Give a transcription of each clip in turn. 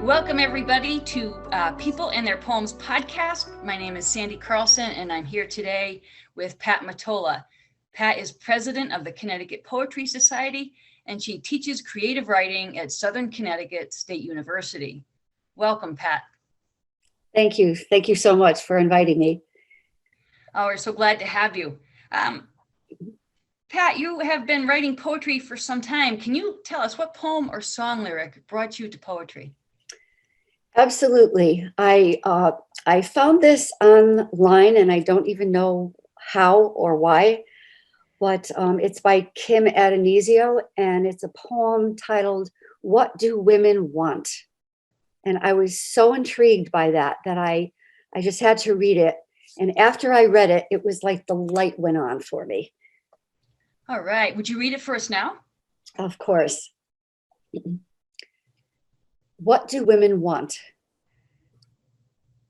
Welcome everybody to People and Their Poems podcast. My name is Sandy Carlson and I'm here today with Pat Mottola. Pat is president of the Connecticut Poetry Society and she teaches creative writing at Southern Connecticut State University. Welcome, Pat. Thank you. Thank you so much for inviting me. Oh, we're so glad to have you. Pat, you have been writing poetry for some time. Can you tell us what poem or song lyric brought you to poetry? Absolutely. I found this online and I don't even know how or why, but it's by Kim Adonisio and it's a poem titled, "What Do Women Want?" And I was so intrigued by that I just had to read it. And after I read it, it was like the light went on for me. All right. Would you read it for us now? Of course. What do women want?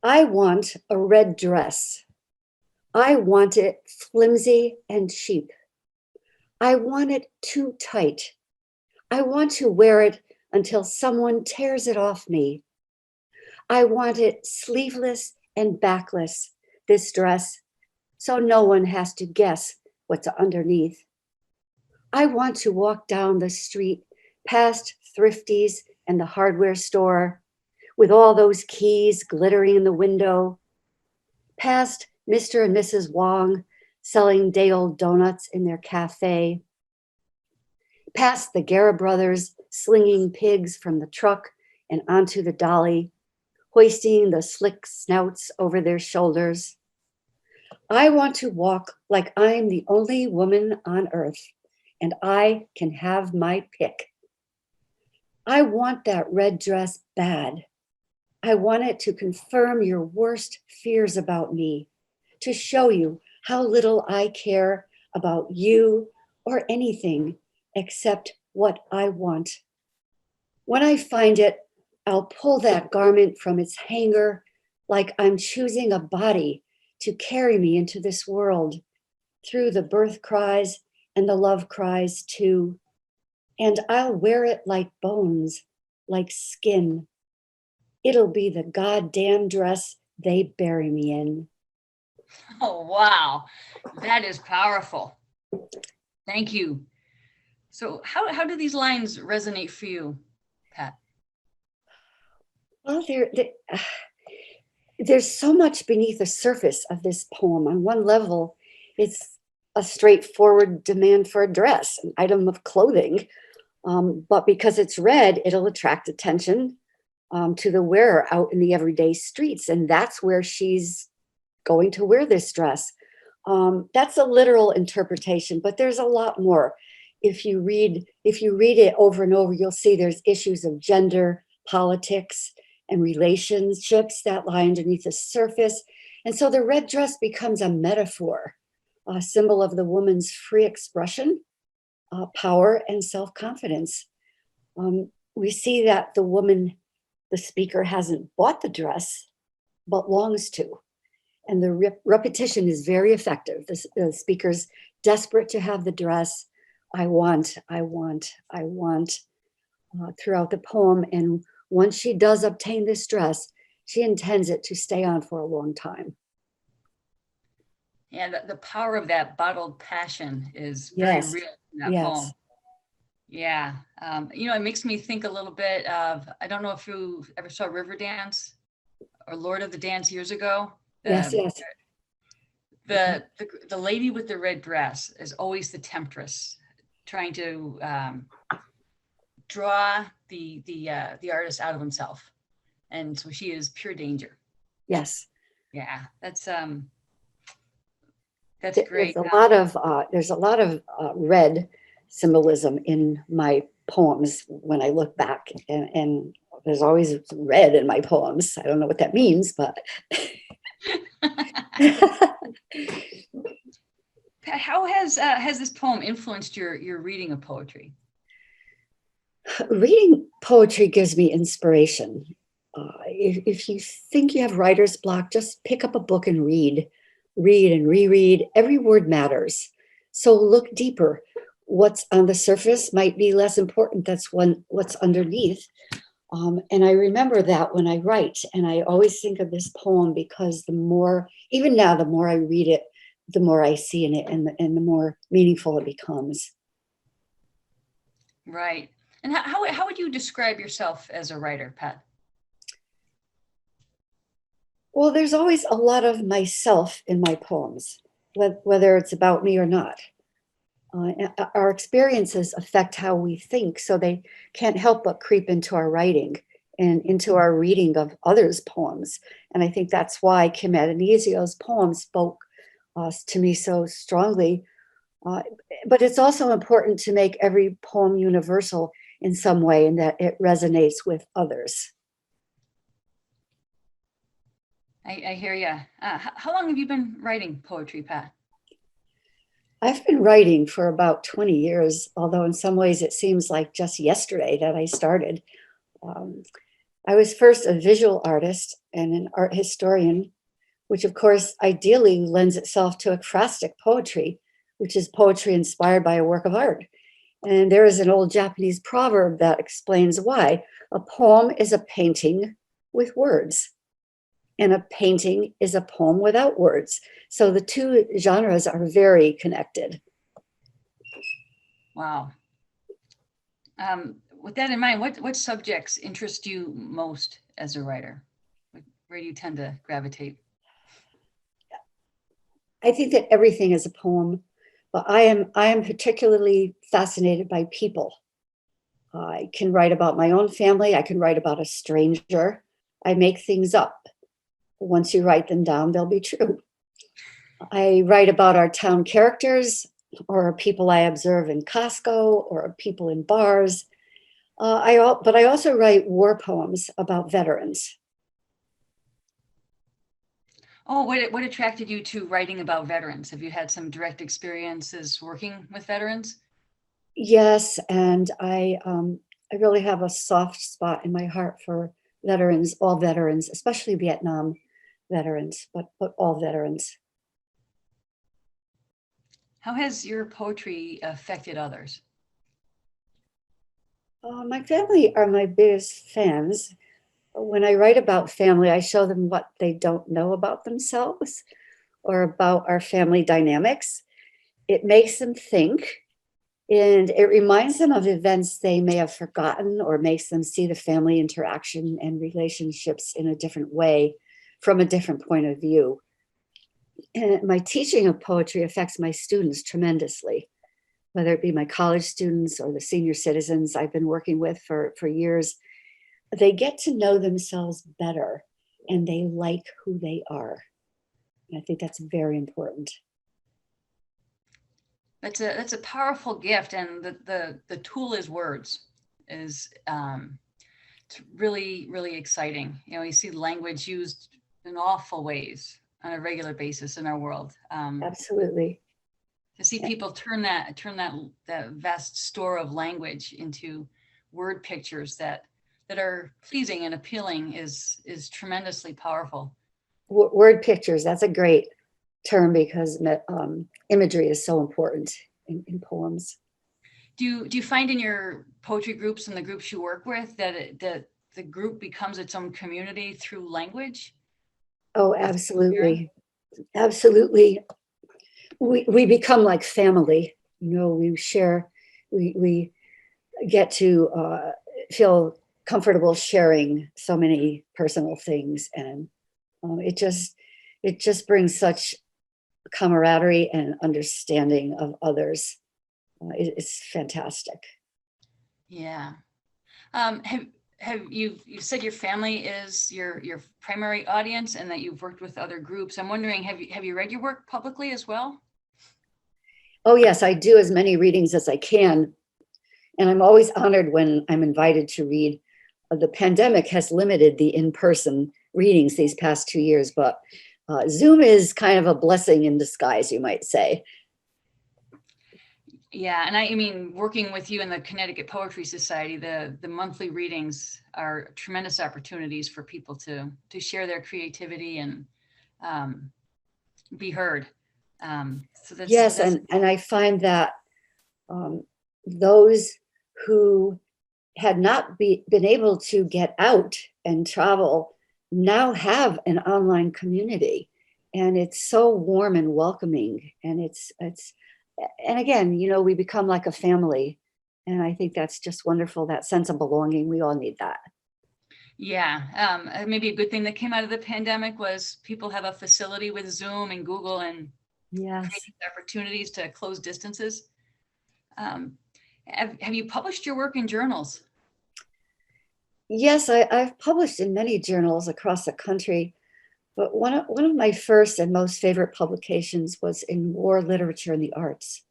I want a red dress. I want it flimsy and cheap. I want it too tight. I want to wear it until someone tears it off me. I want it sleeveless and backless, this dress, so no one has to guess what's underneath. I want to walk down the street past Thrifty's and the hardware store with all those keys glittering in the window, past Mr. and Mrs. Wong selling day-old donuts in their cafe, past the Guerra brothers slinging pigs from the truck and onto the dolly, hoisting the slick snouts over their shoulders. I want to walk like I'm the only woman on earth and I can have my pick. I want that red dress bad. I want it to confirm your worst fears about me, to show you how little I care about you or anything except what I want. When I find it, I'll pull that garment from its hanger like I'm choosing a body to carry me into this world, through the birth cries and the love cries too. And I'll wear it like bones, like skin. It'll be the goddamn dress they bury me in. Oh, wow. That is powerful. Thank you. So how do these lines resonate for you, Pat? Well, there's so much beneath the surface of this poem. On one level, it's a straightforward demand for a dress, an item of clothing. But because it's red, it'll attract attention to the wearer out in the everyday streets. And that's where she's going to wear this dress. That's a literal interpretation, but there's a lot more. If you read it over and over, you'll see there's issues of gender, politics, and relationships that lie underneath the surface. And so the red dress becomes a metaphor, a symbol of the woman's free expression, power, and self-confidence. We see that the speaker hasn't bought the dress, but longs to. And the repetition is very effective. The speaker's desperate to have the dress. I want, throughout the poem. And once she does obtain this dress, she intends it to stay on for a long time. Yeah, the power of that bottled passion is very real in that poem. Yeah. It makes me think a little bit of, I don't know if you ever saw Riverdance or Lord of the Dance years ago. Yes. The lady with the red dress is always the temptress, trying to draw the artist out of himself. And so she is pure danger. Yes. Yeah, that's great. There's a lot of red symbolism in my poems when I look back, and there's always red in my poems. I don't know what that means, but how has this poem influenced your reading of poetry? Reading poetry gives me inspiration. If you think you have writer's block, just pick up a book and read and reread. Every word matters. So look deeper. What's on the surface might be less important. That's what's underneath. And I remember that when I write, and I always think of this poem because the more, even now, the more I read it, the more I see in it, and the more meaningful it becomes. Right. And how would you describe yourself as a writer, Pat? Well, there's always a lot of myself in my poems, whether it's about me or not. Our experiences affect how we think, so they can't help but creep into our writing and into our reading of others' poems. And I think that's why Kim Adonisio's poem spoke to me so strongly. Uh, but it's also important to make every poem universal in some way, and that it resonates with others. I hear you. How long have you been writing poetry, Pat? I've been writing for about 20 years, although in some ways it seems like just yesterday that I started. Um, I was first a visual artist and an art historian, which of course ideally lends itself to ekphrastic poetry, which is poetry inspired by a work of art. And there is an old Japanese proverb that explains why a poem is a painting with words, and a painting is a poem without words. So the two genres are very connected. Wow. With that in mind, what subjects interest you most as a writer? Where do you tend to gravitate? I think that everything is a poem, but I am particularly fascinated by people. I can write about my own family. I can write about a stranger. I make things up. Once you write them down, they'll be true. I write about our town characters, or people I observe in Costco, or people in bars. But I also write war poems about veterans. Oh, what attracted you to writing about veterans? Have you had some direct experiences working with veterans? Yes, and I really have a soft spot in my heart for veterans, all veterans, especially Vietnam veterans, but all veterans. How has your poetry affected others? My family are my biggest fans. When I write about family, I show them what they don't know about themselves or about our family dynamics. It makes them think, and it reminds them of events they may have forgotten, or makes them see the family interaction and relationships in a different way, from a different point of view. And my teaching of poetry affects my students tremendously, whether it be my college students or the senior citizens I've been working with for years. They get to know themselves better, and they like who they are. And I think that's very important. That's a powerful gift, and the tool is words. Is It's really exciting. You know, you see language used in awful ways on a regular basis in our world. Absolutely. To see people that vast store of language into word pictures that are pleasing and appealing is tremendously powerful. Word pictures, that's a great term, because imagery is so important in poems. Do you find in your poetry groups and the groups you work with that the group becomes its own community through language? Oh, absolutely. Absolutely. We become like family. We share, we get to feel comfortable sharing so many personal things. And it just brings such camaraderie and understanding of others. It's fantastic. Yeah. Um, have you said your family is your primary audience and that you've worked with other groups? I'm wondering, have you read your work publicly as well? Oh yes, I do as many readings as I can. And I'm always honored when I'm invited to read. The pandemic has limited the in-person readings these past 2 years, but Zoom is kind of a blessing in disguise, you might say. Yeah, and I mean, working with you in the Connecticut Poetry Society, the monthly readings are tremendous opportunities for people to share their creativity and um, be heard. So Yes, that's and I find that um, those who had not been able to get out and travel now have an online community, and it's so warm and welcoming, and it's and again, you know, we become like a family, and I think that's just wonderful, that sense of belonging. We all need that. Yeah, maybe a good thing that came out of the pandemic was people have a facility with Zoom and Google and Yes. creating opportunities to close distances. Have you published your work in journals? Yes, I've published in many journals across the country, but one of my first and most favorite publications was in war literature and the arts.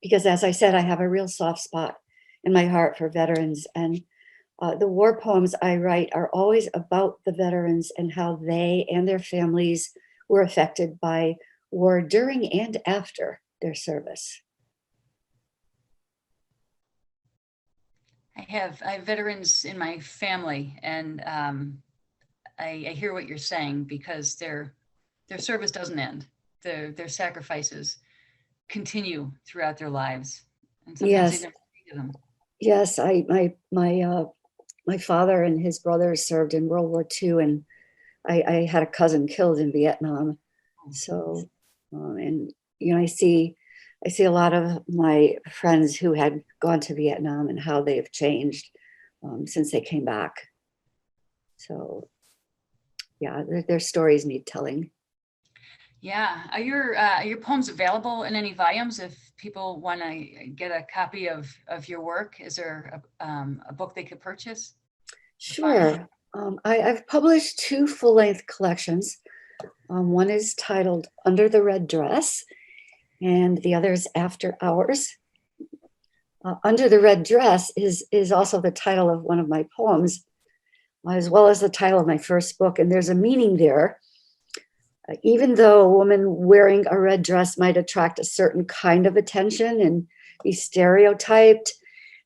Because as I said, I have a real soft spot in my heart for veterans, and the war poems I write are always about the veterans and how they and their families were affected by war during and after their service. I have veterans in my family, and I hear what you're saying, because their service doesn't end. Their sacrifices continue throughout their lives, and sometimes they Yes, never think of them. yes. My father and his brothers served in World War II, and I had a cousin killed in Vietnam. So, and you know, I see a lot of my friends who had gone to Vietnam and how they have changed since they came back. So, yeah, their stories need telling. Yeah, are your poems available in any volumes if people want to get a copy of your work? Is there a book they could purchase? Sure. I've published two full-length collections. One is titled Under the Red Dress, and the other is After Hours. Under the Red Dress is also the title of one of my poems, as well as the title of my first book. And there's a meaning there. Even though a woman wearing a red dress might attract a certain kind of attention and be stereotyped,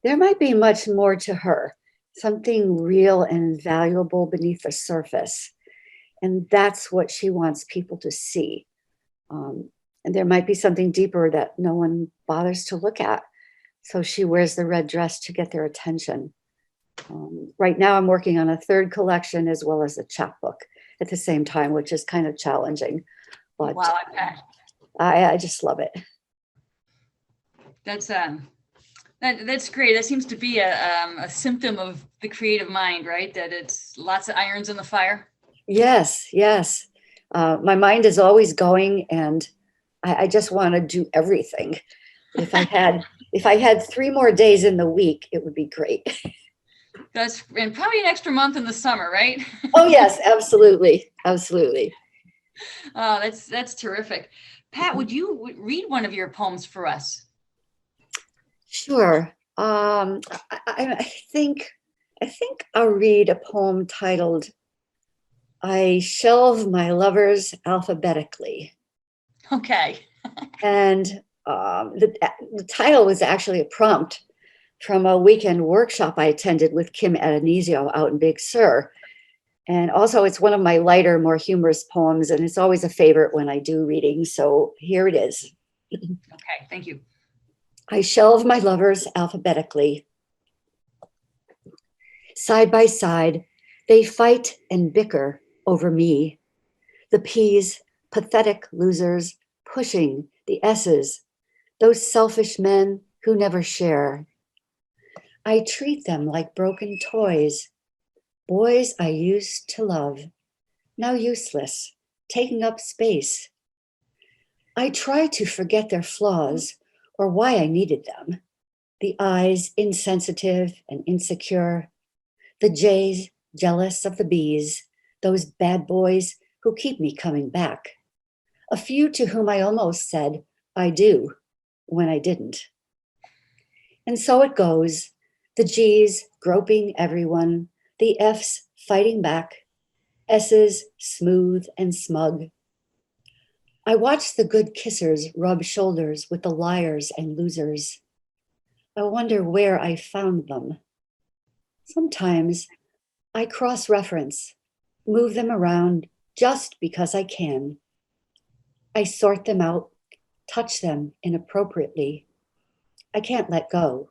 there might be much more to her, something real and valuable beneath the surface. And that's what she wants people to see. And there might be something deeper that no one bothers to look at. So she wears the red dress to get their attention. Right now, I'm working on a third collection as well as a chapbook at the same time, which is kind of challenging. But Wow, I just love it. that's great. That seems to be a symptom of the creative mind, right? That it's lots of irons in the fire. Yes, yes. My mind is always going, and I just want to do everything. If I had 3 more days in the week, it would be great. And probably an extra month in the summer, right? Oh yes, absolutely, absolutely. Oh, that's terrific. Pat, would you read one of your poems for us? Sure. I think I'll read a poem titled "I Shelve My Lovers Alphabetically." Okay. And the title was actually a prompt from a weekend workshop I attended with Kim Adonisio out in Big Sur. And also, it's one of my lighter, more humorous poems, and it's always a favorite when I do readings. So here it is. Okay, thank you. I shelve my lovers alphabetically. Side by side, they fight and bicker over me. The P's, pathetic losers, pushing the S's, those selfish men who never share. I treat them like broken toys, boys I used to love, now useless, taking up space. I try to forget their flaws or why I needed them. The I's insensitive and insecure, the J's jealous of the B's, those bad boys who keep me coming back. A few to whom I almost said, I do, when I didn't. And so it goes, the G's groping everyone, the F's fighting back, S's smooth and smug. I watch the good kissers rub shoulders with the liars and losers. I wonder where I found them. Sometimes I cross-reference, move them around just because I can. I sort them out, touch them inappropriately. I can't let go.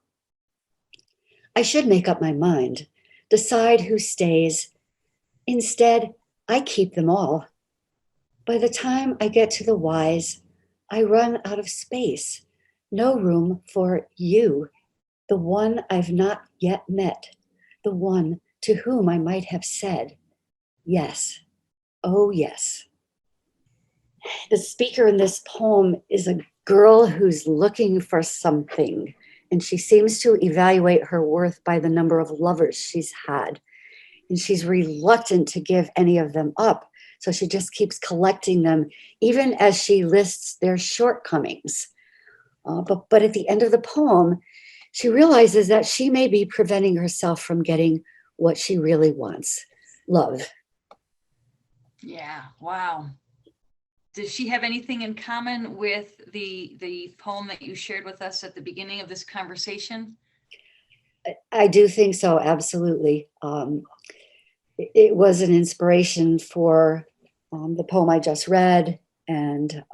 I should make up my mind, decide who stays. Instead, I keep them all. By the time I get to the whys, I run out of space. No room for you, the one I've not yet met, the one to whom I might have said, yes, oh yes. The speaker in this poem is a girl who's looking for something, and she seems to evaluate her worth by the number of lovers she's had. And she's reluctant to give any of them up. So she just keeps collecting them, even as she lists their shortcomings. But at the end of the poem, she realizes that she may be preventing herself from getting what she really wants, love. Yeah, wow. Does she have anything in common with the poem that you shared with us at the beginning of this conversation? I do think so, absolutely. It was an inspiration for the poem I just read. And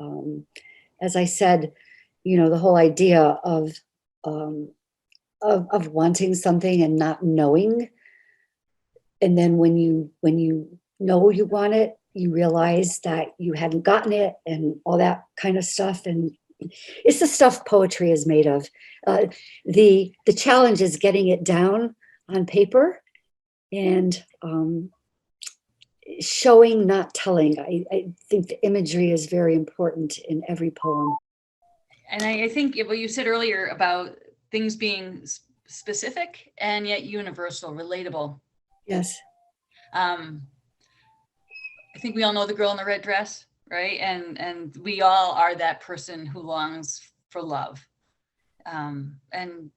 as I said, you know, the whole idea of wanting something and not knowing. And then when you know you want it, you realize that you hadn't gotten it and all that kind of stuff. And it's the stuff poetry is made of. The challenge is getting it down on paper and showing, not telling. I think the imagery is very important in every poem. And I think what you said earlier about things being specific and yet universal, relatable. Yes. I think we all know the girl in the red dress, right? And we all are that person who longs for love. And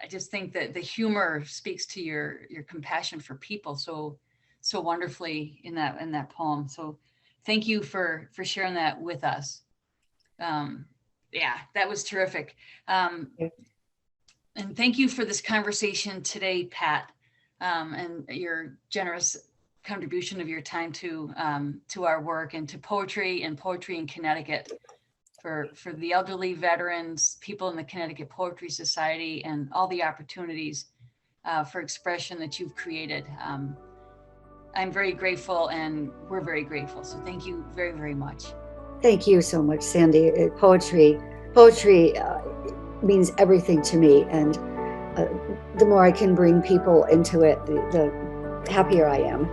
I just think that the humor speaks to your compassion for people so wonderfully in that poem. So thank you for sharing that with us. Yeah, that was terrific. And thank you for this conversation today, Pat, and your generous contribution of your time to our work and to poetry in Connecticut for the elderly, veterans, people in the Connecticut Poetry Society, and all the opportunities for expression that you've created. I'm very grateful, and we're very grateful. So thank you very, very much. Thank you so much, Sandy. Poetry means everything to me, and the more I can bring people into it, the happier I am.